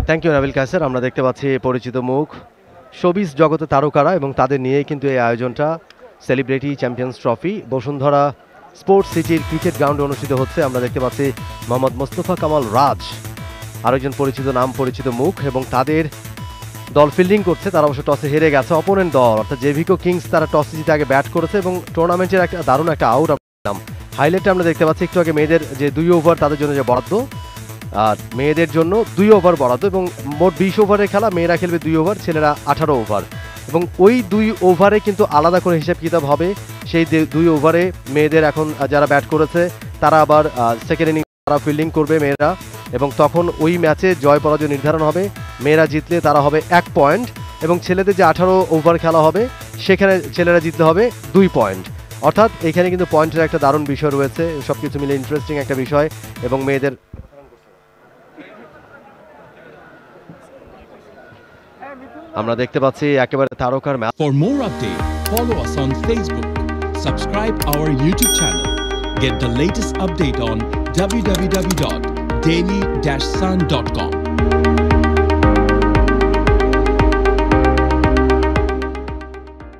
Thank you Nabil Kaiser. আমরা দেখতে পাচ্ছি পরিচিত মুখ শোবিজ জগতে তারকারা এবং তাদের নিয়েই কিন্তু এই আয়োজনটা celebrity champions trophy Bashundhara sports সিটির ক্রিকেট গ্রাউন্ডে অনুষ্ঠিত হচ্ছে। আমরা দেখতে পাচ্ছি মোহাম্মদ মোস্তফা কামাল রাজ, আরেকজন পরিচিত নাম, পরিচিত মুখ, এবং তাদের দল ফিল্ডিং করছে। তারা অবশ্য টসে হেরে গেছে। অপোনেন্ট দল অর্থাৎ জেভিকো কিংস তারা টসে জিতে আগে ব্যাট করেছে এবং টুর্নামেন্টের একটা দারুণ একটা আউট হাইলাইটটা আমরা দেখতে পাচ্ছি একটু আগে। মেয়েদের যে 2 ওভার তাদের জন্য যে বরাদ্দ, আর মেয়েদের জন্য 2 ওভার বরাদ্দ এবং মোট 20 ওভারের খেলা। মেয়েরা খেলবে 2 ওভার, ছেলেরা 18 ওভার এবং ওই 2 ওভারে কিন্তু আলাদা করে হিসাব কিতাব হবে। সেই 2 ওভারে মেয়েদের এখন যারা ব্যাট করেছে তারা আবার সেকেন্ড ইনিংস তারা ফিল্ডিং করবে মেয়েরা, এবং তখন ওই ম্যাচে জয় পরাজয় নির্ধারণ হবে। মেয়েরা জিতলে তারা হবে 1 পয়েন্ট এবং ছেলেদের যে 18 ওভার খেলা হবে সেখানে ছেলেরা জিতলে হবে 2 পয়েন্ট। অর্থাৎ এখানে কিন্তু পয়েন্টের একটা দারুণ বিষয় রয়েছে। সব কিছু মিলে ইন্টারেস্টিং একটা বিষয়। এবং মেয়েদের আমরা দেখতে পাচ্ছি একেবারে তারকার match. For more update, follow us on Facebook, subscribe our YouTube channel, get the latest update on www.daily-sun.com.